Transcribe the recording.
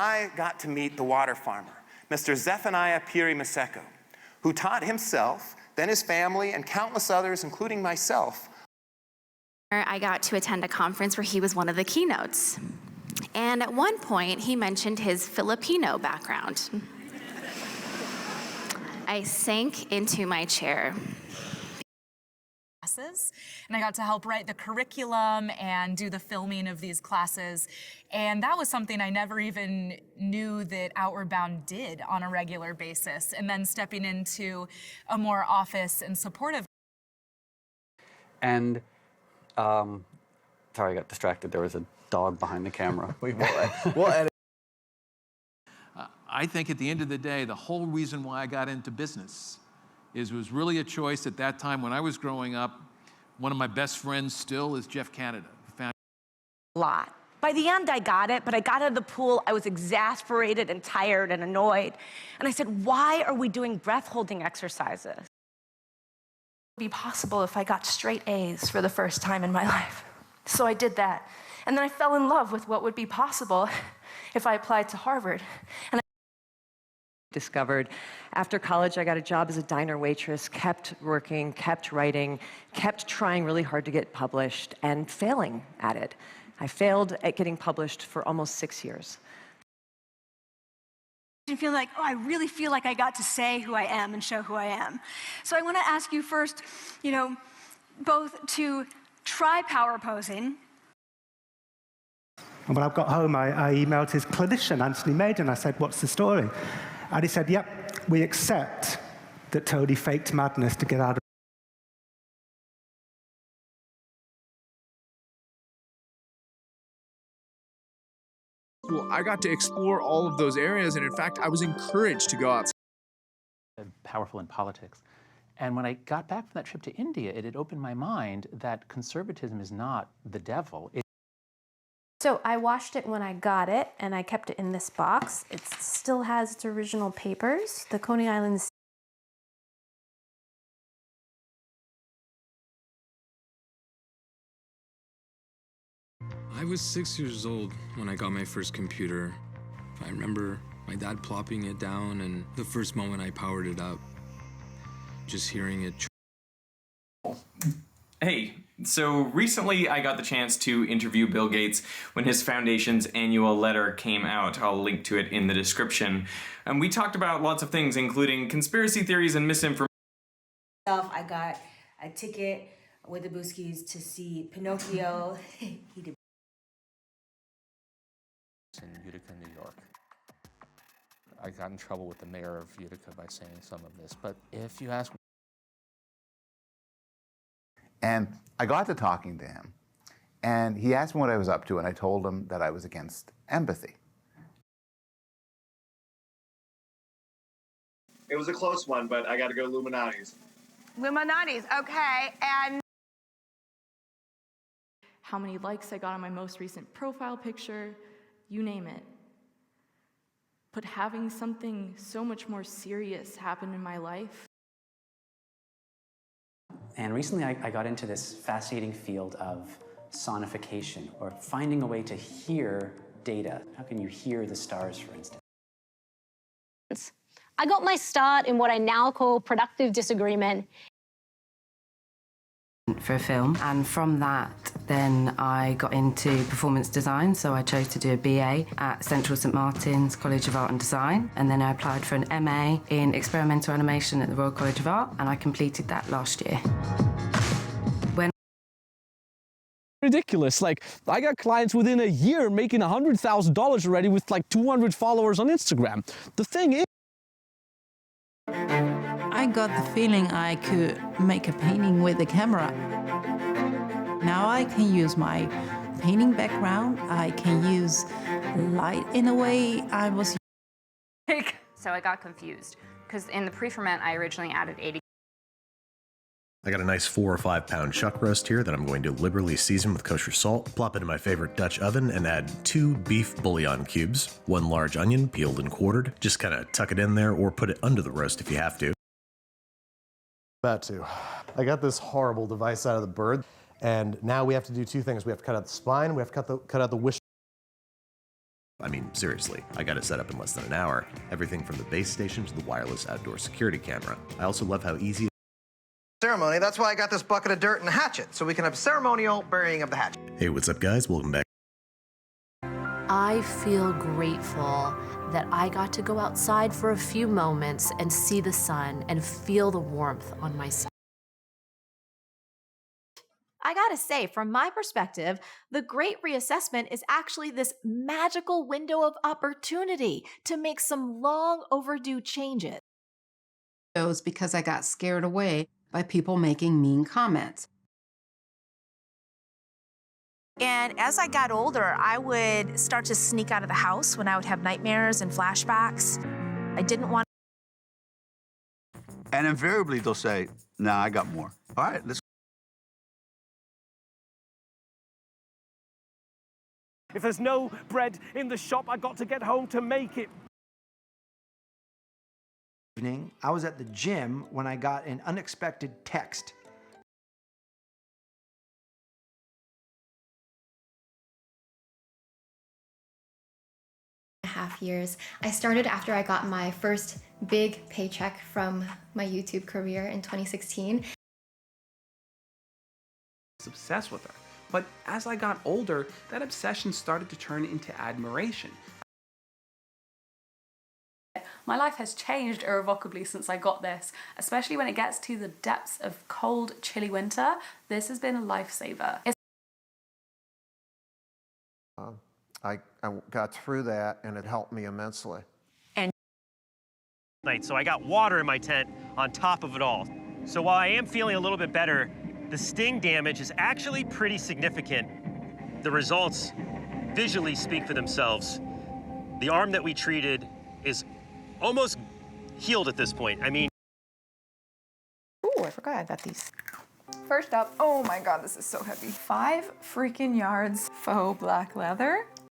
I got to meet the water farmer, Mr. Zephaniah Piri Maseko, who taught himself, then his family, and countless others, including myself. I got to attend a conference where he was one of the keynotes. And at one point, he mentioned his Filipino background. I sank into my chair. And I got to help write the curriculum and do the filming of these classes. And that was something I never even knew that Outward Bound did on a regular basis. And then stepping into a more office and supportive. And, sorry, I got distracted. There was a dog behind the camera. We'll edit. I think at the end of the day, the whole reason why I got into business was really a choice at that time when I was growing up. One of my best friends still is Jeff Canada. A lot. By the end, I got it, but I got out of the pool, I was exasperated and tired and annoyed. And I said, why are we doing breath-holding exercises? It would be possible if I got straight A's for the first time in my life. So I did that. And then I fell in love with what would be possible if I applied to Harvard. And discovered. After college, I got a job as a diner waitress, kept working, kept writing, kept trying really hard to get published and failing at it. I failed at getting published for almost 6 years. I feel like, oh, I really feel like I got to say who I am and show who I am. So I want to ask you first, both to try power posing. And when I got home, I emailed his clinician, Anthony Maiden. I said, what's the story? And he said, yep, we accept that Tony faked madness to get out of. Well, I got to explore all of those areas, and in fact, I was encouraged to go outside. Powerful in politics. And when I got back from that trip to India, it had opened my mind that conservatism is not the devil. So I washed it when I got it, and I kept it in this box. It still has its original papers. The Coney Islands. I was 6 years old when I got my first computer. I remember my dad plopping it down, and the first moment I powered it up, just hearing it. Hey, so recently I got the chance to interview Bill Gates when his foundation's annual letter came out. I'll link to it in the description. And we talked about lots of things, including conspiracy theories and misinformation. I got a ticket with the Booskies to see Pinocchio. He did. In Utica, New York. I got in trouble with the mayor of Utica by saying some of this, but if you ask. And I got to talking to him, and he asked me what I was up to, and I told him that I was against empathy. It was a close one, but I got to go Illuminati's. Illuminati's, okay, and how many likes I got on my most recent profile picture, you name it. But having something so much more serious happen in my life. And recently I got into this fascinating field of sonification, or finding a way to hear data. How can you hear the stars, for instance? I got my start in what I now call productive disagreement. For a film, and from that then I got into performance design, so I chose to do a BA at Central St Martin's College of Art and Design, and then I applied for an MA in experimental animation at the Royal College of Art, and I completed that last year. Ridiculous. Like, I got clients within a year making $100,000 already with like 200 followers on Instagram. The thing is, I got the feeling I could make a painting with a camera. Now I can use my painting background. I can use light in a way I was. So I got confused because in the pre-ferment I originally added 80. I got a nice 4 or 5 pound chuck roast here that I'm going to liberally season with kosher salt, plop it in my favorite Dutch oven, and add 2 beef bouillon cubes, 1 large onion peeled and quartered. Just kind of tuck it in there or put it under the roast if you have to. About to. I got this horrible device out of the bird, and now we have to do 2 things. We have to cut out the spine, we have to cut out the wish. I mean, seriously, I got it set up in less than an hour. Everything from the base station to the wireless outdoor security camera. I also love how easy ceremony. That's why I got this bucket of dirt and a hatchet, so we can have ceremonial burying of the hatchet. Hey, what's up, guys? Welcome back. I feel grateful that I got to go outside for a few moments and see the sun and feel the warmth on my skin. I gotta say, from my perspective, the Great Reassessment is actually this magical window of opportunity to make some long overdue changes. It was because I got scared away by people making mean comments. And as I got older, I would start to sneak out of the house when I would have nightmares and flashbacks. I didn't want. And invariably they'll say, nah, I got more. All right, let's. If there's no bread in the shop, I got to get home to make it. Evening, I was at the gym when I got an unexpected text. Half years. I started after I got my first big paycheck from my YouTube career in 2016. I was obsessed with her. But as I got older, that obsession started to turn into admiration. My life has changed irrevocably since I got this, especially when it gets to the depths of cold, chilly winter. This has been a lifesaver. I got through that, and it helped me immensely. So I got water in my tent on top of it all. So while I am feeling a little bit better, the sting damage is actually pretty significant. The results visually speak for themselves. The arm that we treated is almost healed at this point. I mean, Oh, I forgot I got these. First up, oh my God, this is so heavy. 5 freaking yards faux black leather.